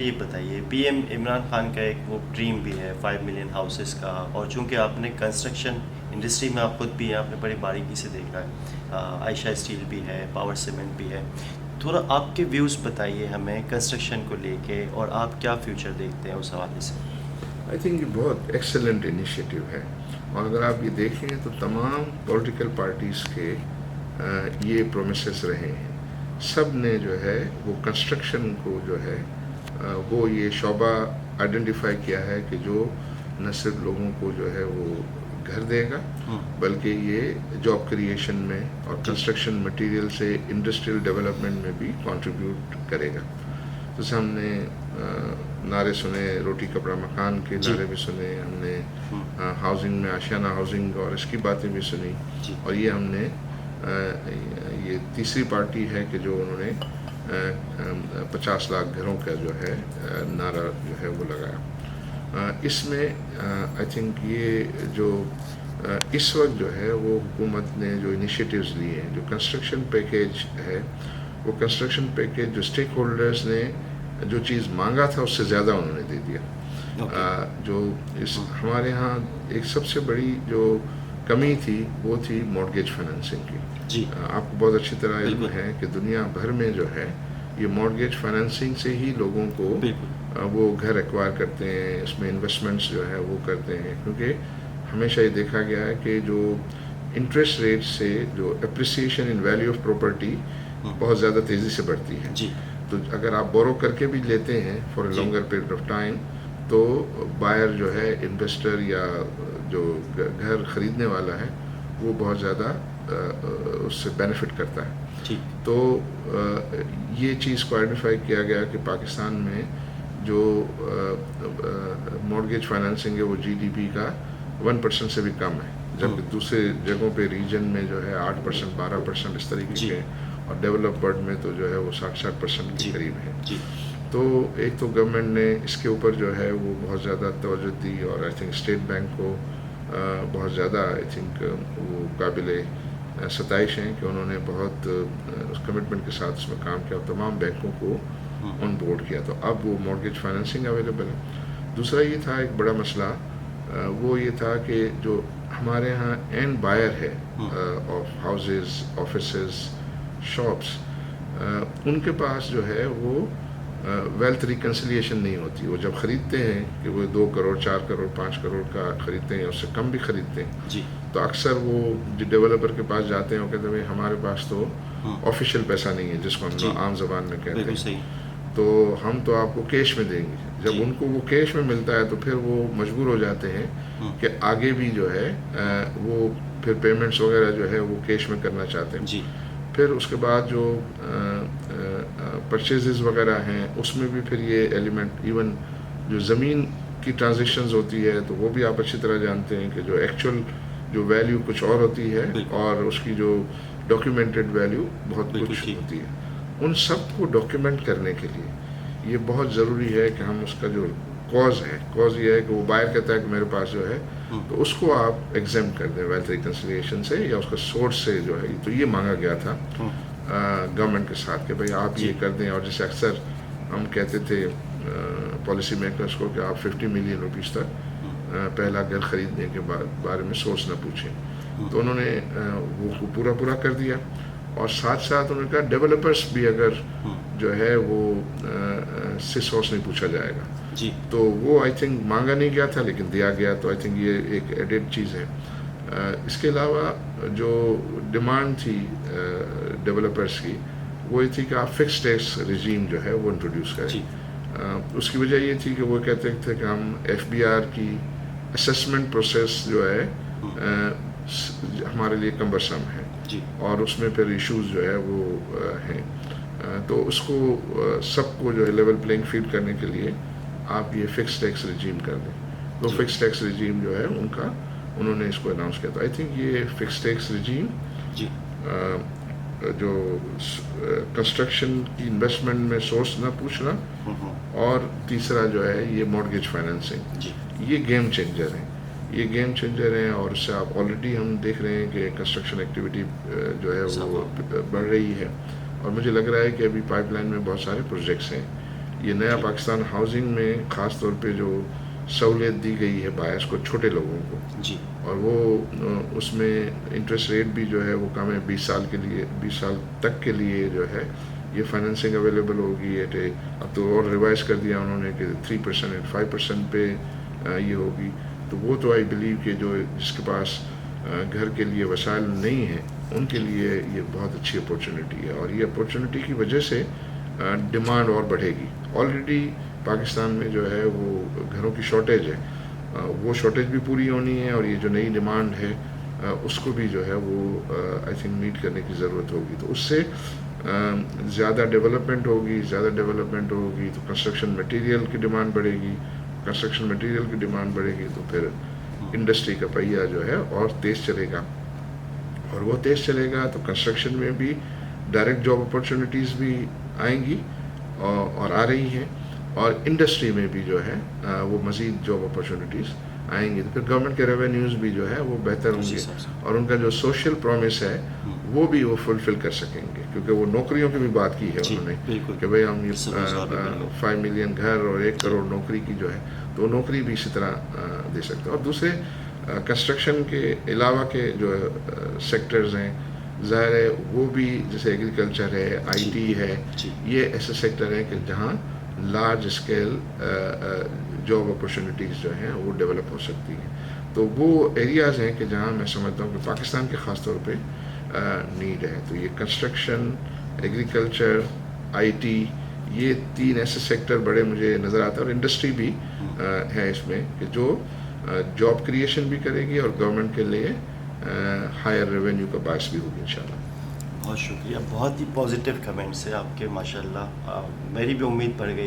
ये बताइए, पीएम इमरान खान का एक वो ड्रीम भी है 5 मिलियन हाउसेस का, और चूंकि आपने कंस्ट्रक्शन इंडस्ट्री में आप खुद भी हैं, आपने बड़ी बारीकी से देखा है। आयशा स्टील भी है, पावर सीमेंट भी है। थोड़ा आपके व्यूज़ बताइए हमें कंस्ट्रक्शन को लेके, और आप क्या फ्यूचर देखते हैं उस हवाले से। आई थिंक ये बहुत एक्सेलेंट इनिशिएटिव है। और अगर आप ये देखें तो तमाम पॉलिटिकल पार्टीज़ के ये प्रोमिसेस रहे हैं। सब ने जो है वो कंस्ट्रक्शन को जो है वो ये शोबा आइडेंटिफाई किया है कि जो न सिर्फ लोगों को जो है वो घर देगा, बल्कि ये जॉब क्रिएशन में और कंस्ट्रक्शन मटेरियल से इंडस्ट्रियल डेवलपमेंट में भी कंट्रीब्यूट करेगा। जैसे हमने नारे सुने, रोटी कपड़ा मकान के नारे भी सुने हमने, हाउसिंग में आशियाना हाउसिंग और इसकी बातें भी सुनी। और ये हमने ये तीसरी पार्टी है कि जो उन्होंने 50 लाख घरों का जो है नारा जो है वो लगाया। इसमें आई थिंक ये जो इस वक्त जो है वो हुकूमत ने जो इनिशिएटिव्स लिए हैं, जो कंस्ट्रक्शन पैकेज है, वो कंस्ट्रक्शन पैकेज जो स्टेक होल्डर्स ने जो चीज़ मांगा था उससे ज़्यादा उन्होंने दे दिया। जो इस हमारे यहाँ एक सबसे बड़ी जो कमी थी वो थी मॉर्गेज फाइनेंसिंग की। आपको बहुत अच्छी तरह इल्म है कि दुनिया भर में जो है ये मॉर्गेज फाइनेंसिंग से ही लोगों को वो घर एक्वायर करते हैं, इसमें इन्वेस्टमेंट्स जो है वो करते हैं। क्योंकि हमेशा ये देखा गया है कि जो इंटरेस्ट रेट से जो appreciation in value of property बहुत ज़्यादा तेज़ी से बढ़ती है। तो अगर आप बोरो करके भी लेते हैं for a longer period of time, तो बायर जो है, इन्वेस्टर या जो घर ख़रीदने वाला है, वो बहुत ज़्यादा उससे बेनिफिट करता है। तो ये चीज़ को आइडेंटिफाई किया गया कि पाकिस्तान में जो मॉर्गेज फाइनेंसिंग है वो जीडीपी का 1% से भी कम है, जबकि दूसरे जगहों पे रीजन में जो है 8%, 12% इस तरीके के, और डेवलप वर्ल्ड में तो जो है वो 60% के करीब है। तो एक तो गवर्नमेंट ने इसके ऊपर जो है वो बहुत ज़्यादा तवज्जो दी, और आई थिंक स्टेट बैंक को बहुत ज़्यादा आई थिंक वो काबिल सताइश हैं कि उन्होंने बहुत उस कमिटमेंट के साथ उसमें काम किया और तमाम बैंकों को ऑन बोर्ड किया। तो अब वो मॉर्गेज फाइनेंसिंग अवेलेबल है। दूसरा ये था एक बड़ा मसला, वो ये था कि जो हमारे यहाँ एंड बायर है ऑफ हाउसेस, ऑफिसेस, शॉप्स, उनके पास जो है वो वेल्थ रिकन्सिलिएशन नहीं होती। वो जब ख़रीदते हैं कि वो 2 करोड़, 4 करोड़, 5 करोड़ का ख़रीदते हैं, उससे कम भी ख़रीदते हैं, तो अक्सर वो जो डेवलपर के पास जाते हैं वो कहते हैं भाई हमारे पास तो ऑफिशियल पैसा नहीं है, जिसको हम आम ज़बान में कहते हैं, तो हम तो आपको कैश में देंगे। जब उनको वो कैश में मिलता है तो फिर वो मजबूर हो जाते हैं कि आगे भी जो है वो फिर पेमेंट्स वगैरह जो है वो कैश में करना चाहते हैं। फिर उसके बाद जो परचेजेस वगैरह हैं उसमें भी फिर ये एलिमेंट, इवन जो ज़मीन की ट्रांजेक्शंस होती है तो वो भी आप अच्छी तरह जानते हैं कि जो एक्चुअल जो वैल्यू कुछ और होती है और उसकी जो डॉक्यूमेंटेड वैल्यू बहुत कुछ होती है। उन सब को डॉक्यूमेंट करने के लिए ये बहुत ज़रूरी है कि हम उसका जो कॉज है, कॉज ये है कि वो बायर कहता है कि मेरे पास जो है, तो उसको आप एग्जाम कर दें वेल्थ रिकन्सिलिएशन से या उसका सोर्स से जो है। तो ये मांगा गया था गवर्नमेंट के साथ कि भाई आप ये कर दें। और जैसे अक्सर हम कहते थे पॉलिसी मेकर्स को कि आप 50 मिलियन रुपीज़ तक पहला घर ख़रीदने के बारे में सोच न पूछें। तो उन्होंने वो पूरा कर दिया, और साथ साथ उन्होंने कहा डेवलपर्स भी अगर जो है वो से सोर्स नहीं पूछा जाएगा। तो वो आई थिंक मांगा नहीं गया था लेकिन दिया गया। तो आई थिंक ये एक एडेड चीज़ है। इसके अलावा जो डिमांड थी डेवलपर्स की, वो ये थी कि आप फिक्स टैक्स रिजीम जो है वो इंट्रोड्यूस करें। उसकी वजह ये थी कि वो कहते थे कि हम FBR की असेसमेंट प्रोसेस जो है हमारे लिए कम्बरसम है, और उसमें फिर इश्यूज जो है वो हैं। तो उसको सबको जो है लेवल प्लेइंग फील्ड करने के लिए आप ये फिक्स टैक्स रिजीम कर दें। तो फिक्स टैक्स रिजीम जो है उनका, उन्होंने इसको अनाउंस किया। तो आई थिंक ये फिक्स टैक्स रिजीम जो कंस्ट्रक्शन की इन्वेस्टमेंट में सोर्स ना पूछना, और तीसरा जो है ये मॉर्गेज फाइनेंसिंग, ये गेम चेंजर है। ये गेम चेंजर हैं, और उससे आप ऑलरेडी हम देख रहे हैं कि कंस्ट्रक्शन एक्टिविटी जो है वो बढ़ रही है। और मुझे लग रहा है कि अभी पाइपलाइन में बहुत सारे प्रोजेक्ट्स हैं ये नया जी। पाकिस्तान हाउसिंग में ख़ास तौर पे जो सहूलियत दी गई है बायर्स को, छोटे लोगों को, जी। और वो उसमें इंटरेस्ट रेट भी जो है वो कम है, 20 साल के लिए, 20 साल तक के लिए जो है ये फाइनेंसिंग अवेलेबल होगी। अब तो और रिवाइज कर दिया उन्होंने कि 3% एंड 5% पे ये होगी। तो वो तो आई बिलीव कि जो जिसके पास घर के लिए वसाइल नहीं है उनके लिए ये बहुत अच्छी अपॉर्चुनिटी है, और ये अपॉर्चुनिटी की वजह से डिमांड और बढ़ेगी। ऑलरेडी पाकिस्तान में जो है वो घरों की शॉर्टेज है, वो शॉर्टेज भी पूरी होनी है, और ये जो नई डिमांड है उसको भी जो है वो आई थिंक मीट करने की ज़रूरत होगी। तो उससे ज़्यादा डेवलपमेंट होगी तो कंस्ट्रक्शन मटेरियल की डिमांड बढ़ेगी, कंस्ट्रक्शन मटेरियल की डिमांड बढ़ेगी तो फिर इंडस्ट्री का पहिया जो है और तेज़ चलेगा, और वो तेज़ चलेगा तो कंस्ट्रक्शन में भी डायरेक्ट जॉब अपॉर्चुनिटीज़ भी आएंगी और आ रही हैं, और इंडस्ट्री में भी जो है वो मज़ीद जॉब अपॉर्चुनिटीज़ आएंगी। तो फिर गवर्नमेंट के रेवेन्यूज़ भी जो है वो बेहतर उसी होंगे, हिसाब से। और उनका जो सोशल प्रॉमिस है वो भी वो फुलफ़िल कर सकेंगे, क्योंकि वो नौकरियों की भी बात की है जी, उन्होंने बिल्कुल। कि भाई हम ये इससे रोज़गार भी मिलेगा। 5 मिलियन घर और 1 करोड़ नौकरी की जो है, तो नौकरी भी इसी तरह दे सकते हैं। और दूसरे कंस्ट्रक्शन के अलावा के जो सेक्टर्स हैं, ज़ाहिर है वो भी, जैसे एग्रीकल्चर है, आईटी है, जी। ये ऐसे सेक्टर हैं कि जहाँ लार्ज स्केल जॉब अपॉर्चुनिटीज़ जो हैं वो डेवलप हो सकती हैं। तो वो एरियाज़ हैं कि जहाँ मैं समझता हूँ कि पाकिस्तान के ख़ास तौर पे नीड है। तो ये कंस्ट्रक्शन, एग्रीकल्चर, आईटी, ये 3 ऐसे सेक्टर बड़े मुझे नज़र आते हैं, और इंडस्ट्री भी है इसमें कि जो जॉब क्रिएशन भी करेगी और गवर्नमेंट के लिए हायर रेवेन्यू का बायस भी होगी इंशाल्लाह। बहुत शुक्रिया, बहुत ही पॉजिटिव कमेंट्स है आपके, माशाल्लाह। मेरी भी उम्मीद बढ़ गई